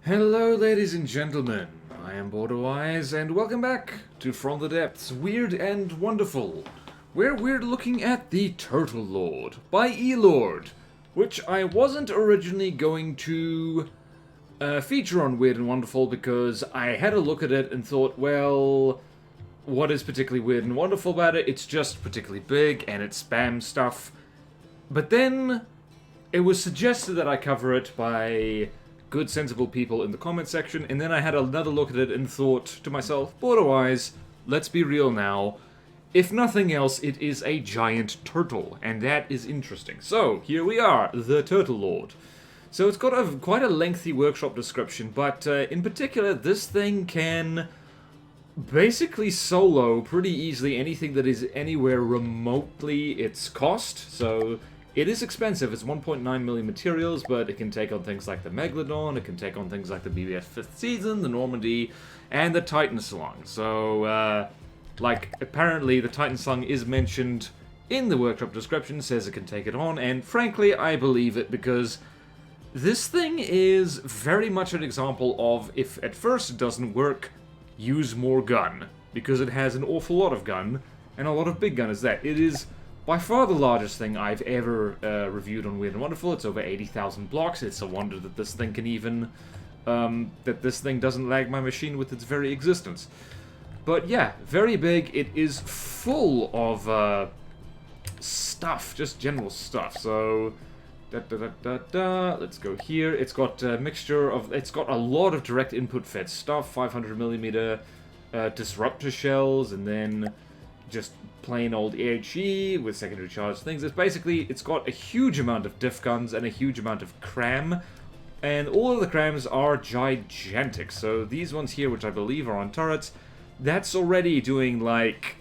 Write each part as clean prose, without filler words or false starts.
Hello ladies and gentlemen, I am BorderWise and welcome back to From the Depths, Weird and Wonderful, where we're looking at the Turtlelord by Elord, which I wasn't originally going to feature on Weird and Wonderful because I had a look at it and thought, well, what is particularly weird and wonderful about it? It's just particularly big and it spams stuff. But then it was suggested that I cover it by good, sensible people in the comment section, and then I had another look at it and thought to myself, BorderWise, let's be real now. If nothing else, it is a giant turtle, and that is interesting. So, here we are, the Turtlelord. So it's got quite a lengthy workshop description, but in particular, this thing can basically solo pretty easily anything that is anywhere remotely its cost. So it is expensive. It's 1.9 million materials, but it can take on things like the Megalodon, it can take on things like the BBS 5th Season, the Normandy, and the Titan Slung. So, apparently the Titan Slung is mentioned in the workshop description, says it can take it on, and frankly, I believe it, because this thing is very much an example of, if at first it doesn't work, use more gun, because it has an awful lot of gun, and a lot of big gun is that. It is by far the largest thing I've ever reviewed on Weird and Wonderful. It's over 80,000 blocks. It's a wonder that this thing can even, that this thing doesn't lag my machine with its very existence. But yeah, very big. It is full of stuff, just general stuff. So, let's go here. It's got a mixture of, it's got a lot of direct input fed stuff, 500mm disruptor shells, and then just plain old AHE with secondary charge things. It's got a huge amount of diff guns and a huge amount of cram, and all of the crams are gigantic. So these ones here, which I believe are on turrets, that's already doing like,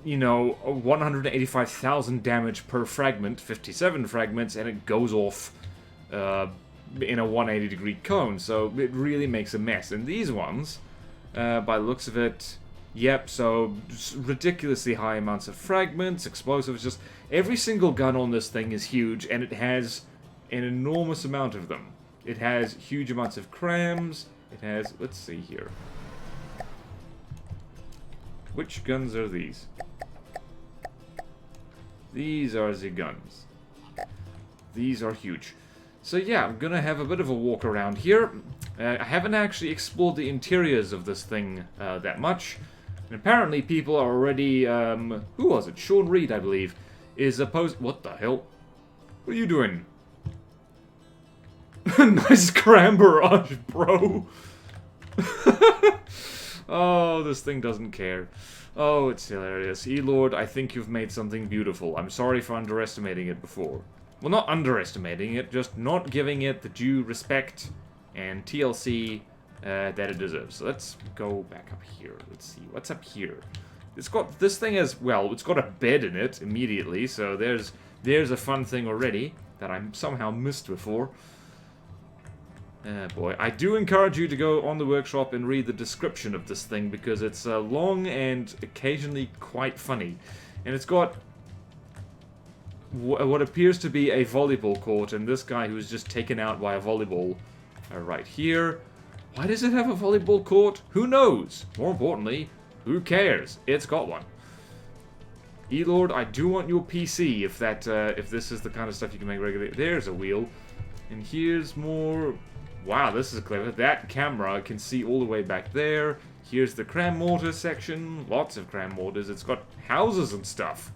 you know, 185,000 damage per fragment, 57 fragments, and it goes off in a 180-degree cone, so it really makes a mess. And these ones, by the looks of it, yep, so ridiculously high amounts of fragments, explosives, just every single gun on this thing is huge, and it has an enormous amount of them. It has huge amounts of crams, it has, let's see here. Which guns are these? These are the guns. These are huge. So yeah, I'm gonna have a bit of a walk around here. I haven't actually explored the interiors of this thing that much. And apparently people are already, who was it? Sean Reed, I believe, is opposed. What the hell? What are you doing? Nice cram barrage, bro. Oh, this thing doesn't care. Oh, it's hilarious. Elord, I think you've made something beautiful. I'm sorry for underestimating it before. Well, not underestimating it, just not giving it the due respect and TLC that it deserves. So let's go back up here. Let's see, what's up here? It's got, this thing as well, it's got a bed in it immediately, so there's a fun thing already that I somehow missed before. Boy, I do encourage you to go on the workshop and read the description of this thing, because it's long and occasionally quite funny. And it's got what appears to be a volleyball court, and this guy who was just taken out by a volleyball right here. Why does it have a volleyball court? Who knows? More importantly, who cares? It's got one. Elord, I do want your PC if that if this is the kind of stuff you can make regularly. There's a wheel. And here's more. Wow, this is clever. That camera can see all the way back there. Here's the cram mortar section. Lots of cram mortars. It's got houses and stuff.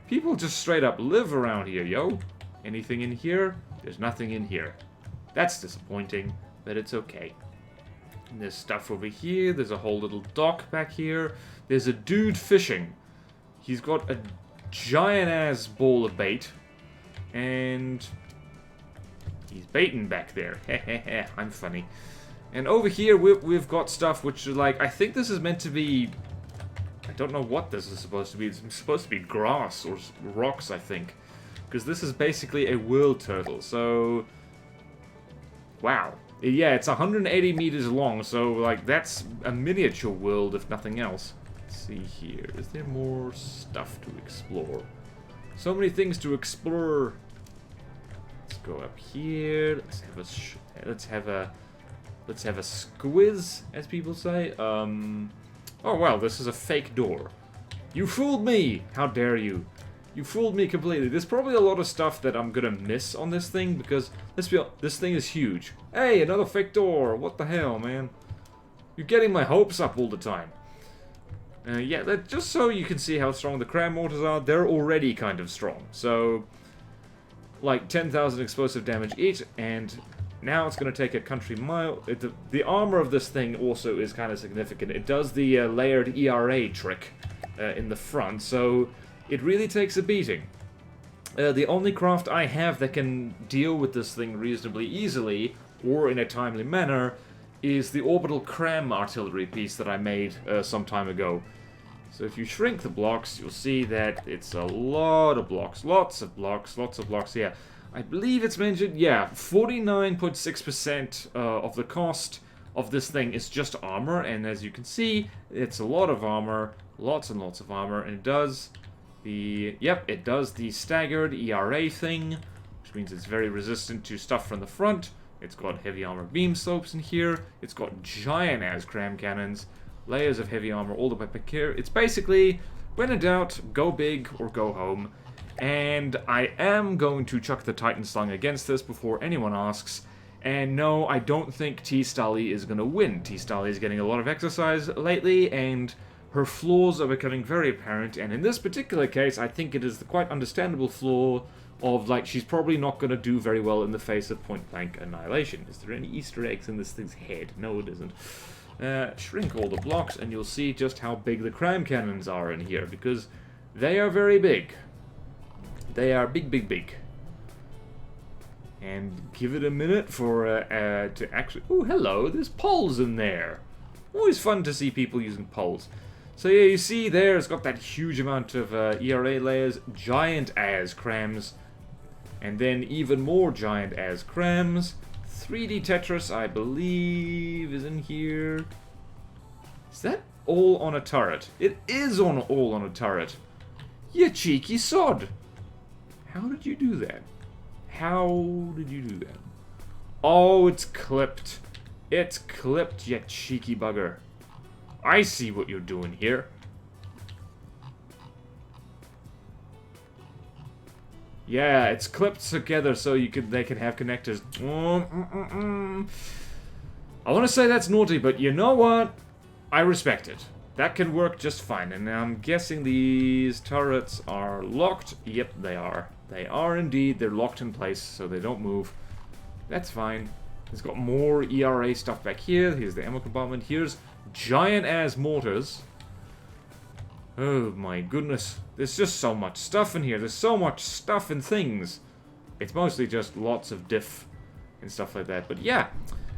People just straight up live around here, yo. Anything in here? There's nothing in here. That's disappointing, but it's okay. And there's stuff over here. There's a whole little dock back here. There's a dude fishing. He's got a giant-ass ball of bait. And he's baiting back there. Hehehe, I'm funny. And over here, we've got stuff which is like, I think this is meant to be, I don't know what this is supposed to be. It's supposed to be grass or rocks, I think. Because this is basically a world turtle, so wow. Yeah, it's 180 meters long, so, like, that's a miniature world, if nothing else. Let's see here. Is there more stuff to explore? So many things to explore. Let's go up here. Let's have let's have a squiz, as people say. Oh wow, this is a fake door. You fooled me! How dare you? You fooled me completely. There's probably a lot of stuff that I'm gonna miss on this thing, because, let's be honest, this thing is huge. Hey, another fake door! What the hell, man? You're getting my hopes up all the time. Yeah, just so you can see how strong the cram mortars are, they're already kind of strong. So, like 10,000 explosive damage each, and now it's going to take a country mile. The armor of this thing also is kind of significant. It does the layered ERA trick in the front, so it really takes a beating. The only craft I have that can deal with this thing reasonably easily, or in a timely manner, is the Orbital cram artillery piece that I made some time ago. So if you shrink the blocks, you'll see that it's a lot of blocks. Lots of blocks, yeah. I believe it's mentioned, yeah, 49.6% of the cost of this thing is just armor, and as you can see, it's a lot of armor, lots and lots of armor, and it does the staggered ERA thing, which means it's very resistant to stuff from the front. It's got heavy armor beam slopes in here, it's got giant-ass cram cannons, layers of heavy armor all the way back here. It's basically, when in doubt, go big or go home. And I am going to chuck the Titan Slung against this before anyone asks. And no, I don't think T-Stally is going to win. T-Stally is getting a lot of exercise lately, and her flaws are becoming very apparent. And in this particular case, I think it is the quite understandable flaw of, like, she's probably not going to do very well in the face of point-blank annihilation. Is there any Easter eggs in this thing's head? No, it isn't. Shrink all the blocks, and you'll see just how big the cram cannons are in here, because they are very big. They are big, big, big. And give it a minute for to actually... Oh, hello, there's poles in there. Always fun to see people using poles. So yeah, you see there, it's got that huge amount of ERA layers, giant-as crams, and then even more giant-as crams. 3D Tetris, I believe, is in here. Is that all on a turret? It is all on a turret. You cheeky sod. How did you do that? How did you do that? Oh, it's clipped. It's clipped, you cheeky bugger. I see what you're doing here. Yeah, it's clipped together so they can have connectors. I want to say that's naughty, but you know what? I respect it. That can work just fine. And I'm guessing these turrets are locked. Yep, they are. They are indeed. They're locked in place, so they don't move. That's fine. It's got more ERA stuff back here. Here's the ammo compartment. Here's giant-ass mortars. Oh my goodness. There's just so much stuff in here. There's so much stuff and things. It's mostly just lots of diff and stuff like that. But yeah,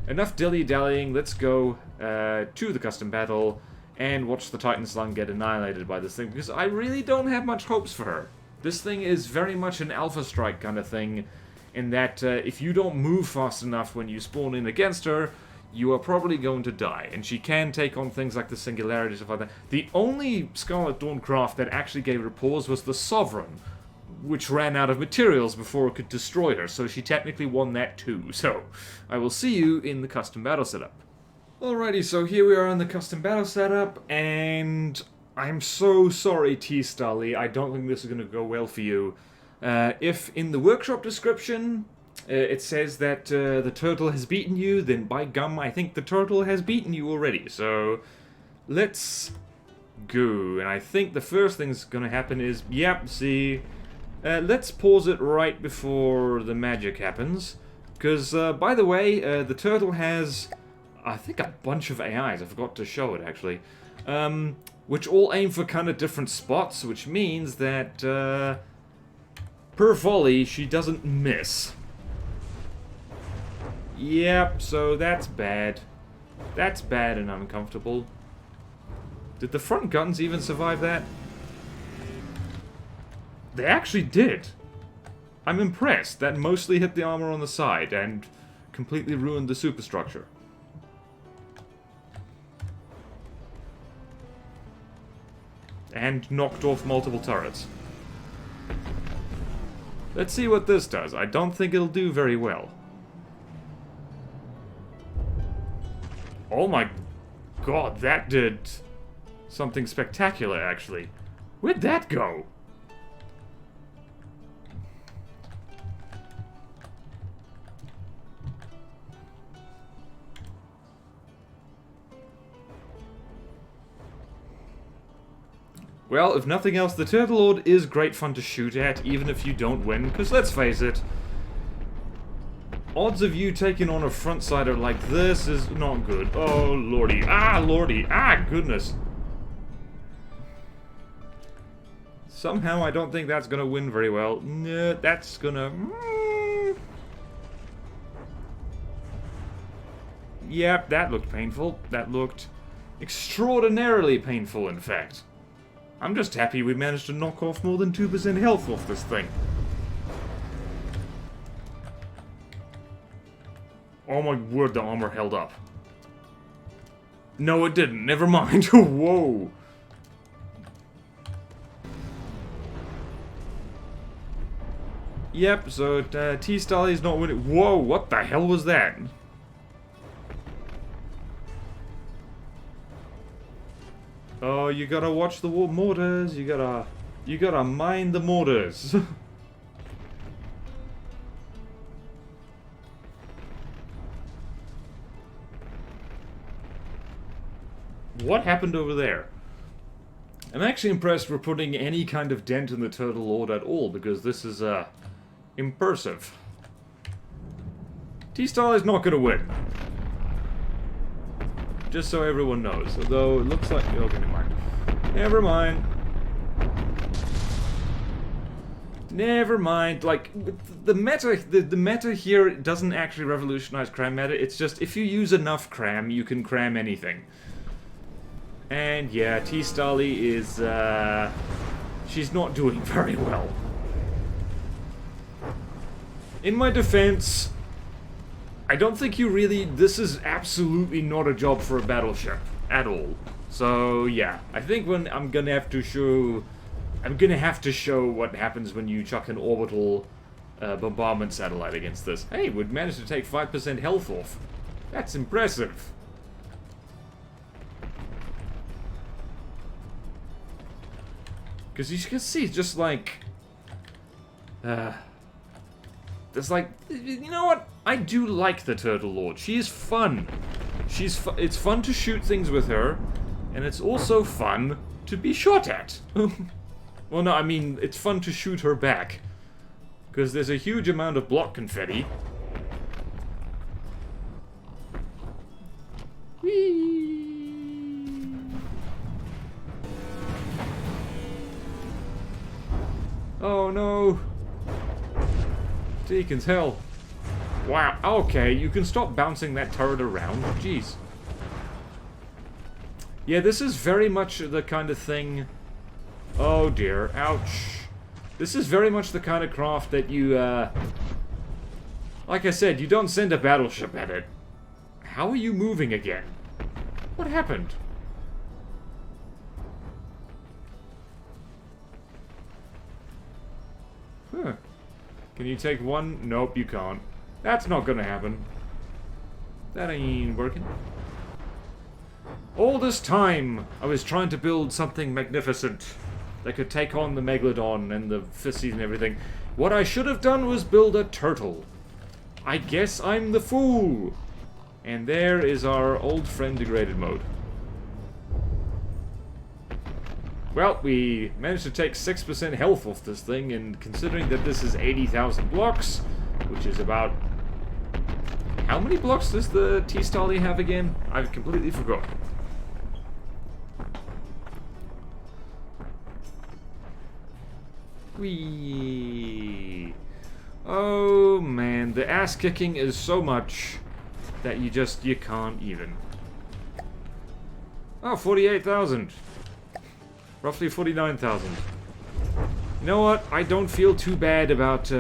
enough dilly-dallying. Let's go to the custom battle and watch the Titan Slung get annihilated by this thing, because I really don't have much hopes for her. This thing is very much an Alpha Strike kind of thing, in that if you don't move fast enough when you spawn in against her, you are probably going to die. And she can take on things like the Singularity, stuff like that. The only Scarlet Dawn craft that actually gave her pause was the Sovereign, which ran out of materials before it could destroy her, so she technically won that too. So, I will see you in the custom battle setup. Alrighty, so here we are in the custom battle setup, and I'm so sorry, T-Stally, I don't think this is going to go well for you. If in the workshop description it says that the turtle has beaten you, then by gum, I think the turtle has beaten you already. So, let's go. And I think the first thing that's going to happen is, yep, see, let's pause it right before the magic happens. Because, by the way, the turtle has, I think, a bunch of AIs. I forgot to show it, actually. Which all aim for kind of different spots, which means that, per volley, she doesn't miss. Yep, so that's bad. That's bad and uncomfortable. Did the front guns even survive that? They actually did. I'm impressed. That mostly hit the armor on the side and completely ruined the superstructure. And knocked off multiple turrets. Let's see what this does. I don't think it'll do very well. Oh my god, that did something spectacular, actually. Where'd that go? Well, if nothing else, the Turtlelord is great fun to shoot at, even if you don't win, because let's face it, odds of you taking on a frontsider like this is not good. Oh, lordy. Ah, lordy. Ah, goodness. Somehow I don't think that's gonna win very well. No, that's gonna... Yep, that looked painful. That looked extraordinarily painful, in fact. I'm just happy we managed to knock off more than 2% health off this thing. Oh my word, the armor held up. No, it didn't. Never mind. Whoa. Yep, so T-Starly's not winning. Whoa, what the hell was that? Oh, you gotta watch the mortars. You gotta mind the mortars. What happened over there? I'm actually impressed we're putting any kind of dent in the Turtlelord at all, because this is, impressive. T-Star is not gonna win. Just so everyone knows. Although, it looks like... Okay, never mind. Never mind. Never mind. Like, the meta here doesn't actually revolutionize cram meta. It's just, if you use enough cram, you can cram anything. And yeah, T-Starly is, she's not doing very well. In my defense, I don't think you really... This is absolutely not a job for a battleship. At all. So, yeah. I think when I'm gonna have to show... I'm gonna have to show what happens when you chuck an orbital bombardment satellite against this. Hey, we've managed to take 5% health off. That's impressive. Because you can see, just like... It's like... You know what? I do like the Turtlelord. She is fun. It's fun to shoot things with her. And it's also fun to be shot at. Well, no, I mean, it's fun to shoot her back. Because there's a huge amount of block confetti. Whee! Oh no! Deacon's hell. Wow, okay, you can stop bouncing that turret around. Jeez. Yeah, this is very much the kind of thing... Oh dear, ouch. This is very much the kind of craft that you, like I said, you don't send a battleship at it. How are you moving again? What happened? Huh. Can you take one? Nope, you can't. That's not gonna happen. That ain't working. All this time, I was trying to build something magnificent that could take on the Megalodon and the Fisties and everything. What I should have done was build a turtle. I guess I'm the fool. And there is our old friend degraded mode. Well, we managed to take 6% health off this thing, and considering that this is 80,000 blocks, which is about... How many blocks does the T-Starly have again? I've completely forgot. Whee! Oh man, the ass kicking is so much that you can't even. Oh, 48,000. Roughly 49,000. You know what? I don't feel too bad about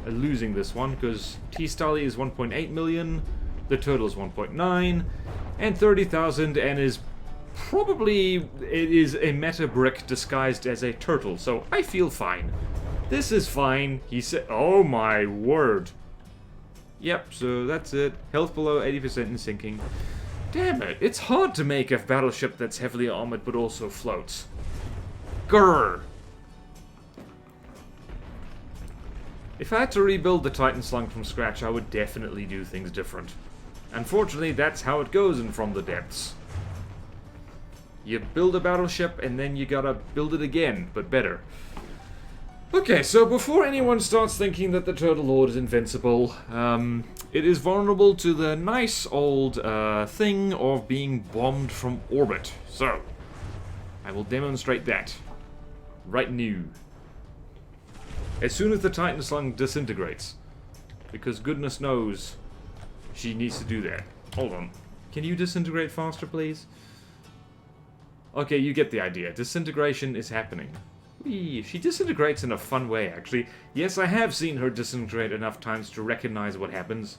losing this one, because T-Starly is 1.8 million, the Turtle is 1.9, and 30,000, and is probably... It is a meta brick disguised as a turtle, so I feel fine. This is fine, he said. Oh my word. Yep, so that's it. Health below 80% and sinking. Damn it, it's hard to make a battleship that's heavily armored but also floats. Grrr! If I had to rebuild the Titan Slung from scratch, I would definitely do things different. Unfortunately, that's how it goes in From the Depths. You build a battleship, and then you gotta build it again, but better. Okay, so before anyone starts thinking that the Turtlelord is invincible, it is vulnerable to the nice old thing of being bombed from orbit. So, I will demonstrate that. Right now. As soon as the Titan Slung disintegrates. Because goodness knows she needs to do that. Hold on. Can you disintegrate faster, please? Okay, you get the idea. Disintegration is happening. Whee! She disintegrates in a fun way, actually. Yes, I have seen her disintegrate enough times to recognize what happens.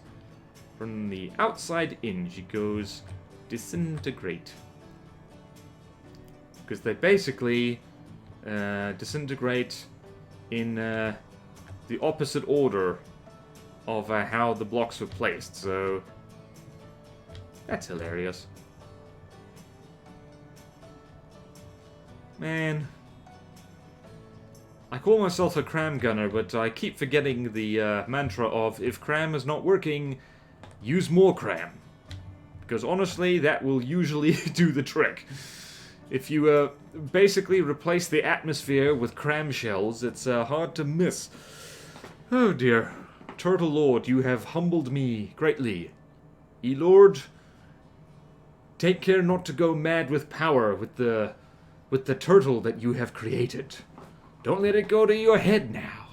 From the outside in, she goes disintegrate. Because they basically disintegrate in the opposite order of how the blocks were placed, so that's hilarious. Man. I call myself a cram gunner, but I keep forgetting the mantra of, if cram is not working, use more cram. Because honestly, that will usually do the trick. If you basically replace the atmosphere with cram shells, it's hard to miss. Oh dear. Turtlelord, you have humbled me greatly. E-Lord, take care not to go mad with power with the turtle that you have created. Don't let it go to your head now.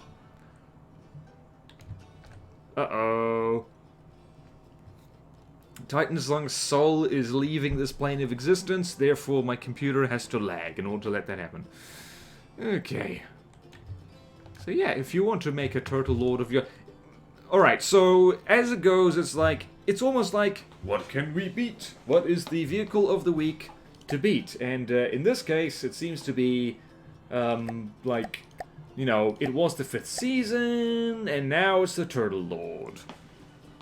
Uh-oh. Titan Slung's soul is leaving this plane of existence, therefore my computer has to lag in order to let that happen. Okay. So yeah, if you want to make a Turtlelord of your... Alright, so as it goes, it's almost like, what can we beat? What is the vehicle of the week to beat? And in this case, it seems to be... like, you know, it was the 5th season, and now it's the Turtlelord.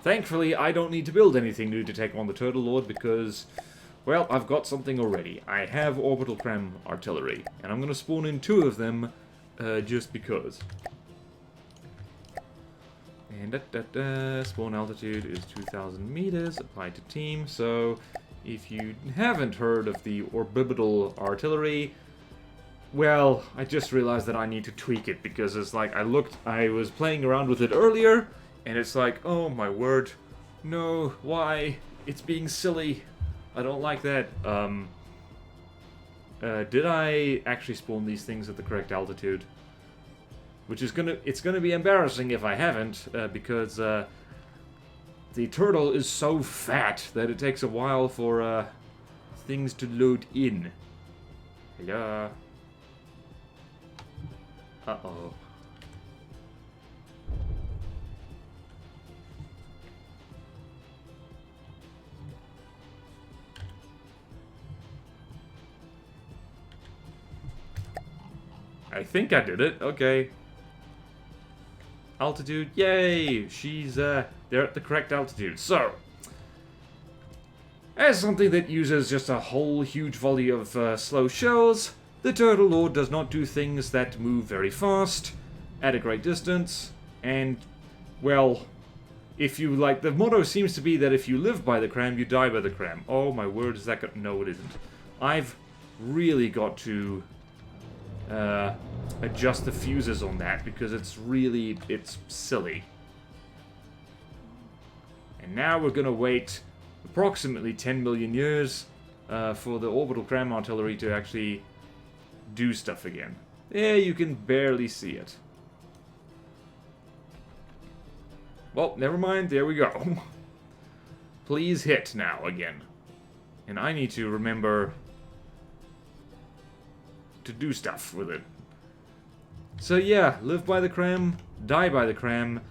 Thankfully, I don't need to build anything new to take on the Turtlelord because, well, I've got something already. I have Orbital Cram Artillery, and I'm going to spawn in 2 of them, just because. And spawn altitude is 2,000 meters, applied to team, so if you haven't heard of the Orbital Artillery, well, I just realized that I need to tweak it, because it's like, I was playing around with it earlier, and it's like, oh my word, no, why? It's being silly. I don't like that. Did I actually spawn these things at the correct altitude? Which is it's gonna be embarrassing if I haven't, because the turtle is so fat that it takes a while for things to load in. Hello. Uh-oh. I think I did it. Okay. Altitude. Yay! She's, they're at the correct altitude. So, as something that uses just a whole huge volley of slow shells, the Turtlelord does not do things that move very fast, at a great distance, and, well, if you, like, the motto seems to be that if you live by the cram, you die by the cram. Oh my word, is that no, it isn't. I've really got to adjust the fuses on that, because it's silly. And now we're gonna wait approximately 10 million years for the Orbital Cram Artillery to actually do stuff again. Yeah, you can barely see it. Well, never mind, there we go. Please hit now again. And I need to remember to do stuff with it. So yeah, live by the cram, die by the cram.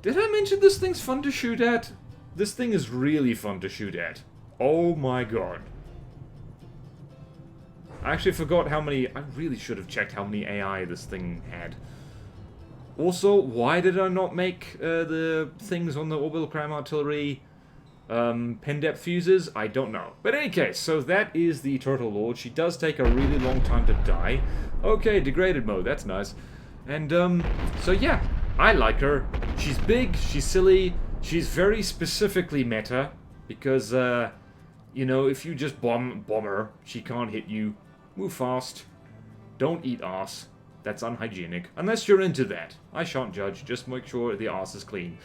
Did I mention this thing's fun to shoot at? This thing is really fun to shoot at. Oh my god. I actually forgot how many... I really should have checked how many AI this thing had. Also, why did I not make the things on the Orbital Cram Artillery Pin depth fuses? I don't know. But in any case, so that is the Turtlelord. She does take a really long time to die. Okay, degraded mode, that's nice. And, so yeah, I like her. She's big, she's silly, she's very specifically meta, because, you know, if you just bomb her, she can't hit you. Move fast. Don't eat ass. That's unhygienic. Unless you're into that. I shan't judge, just make sure the ass is clean.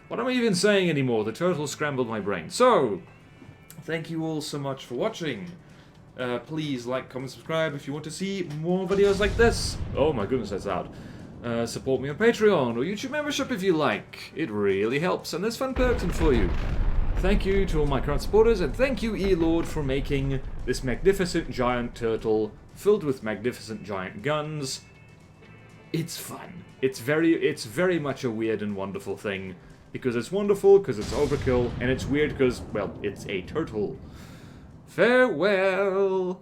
What am I even saying anymore? The turtle scrambled my brain. So, thank you all so much for watching. Please like, comment, subscribe if you want to see more videos like this. Oh my goodness, that's loud. Support me on Patreon or YouTube membership if you like. It really helps and there's fun perks in for you. Thank you to all my current supporters and thank you E-Lord for making this magnificent giant turtle filled with magnificent giant guns. It's fun. It's very much a weird and wonderful thing. Because it's wonderful, because it's overkill, and it's weird because, well, it's a turtle. Farewell!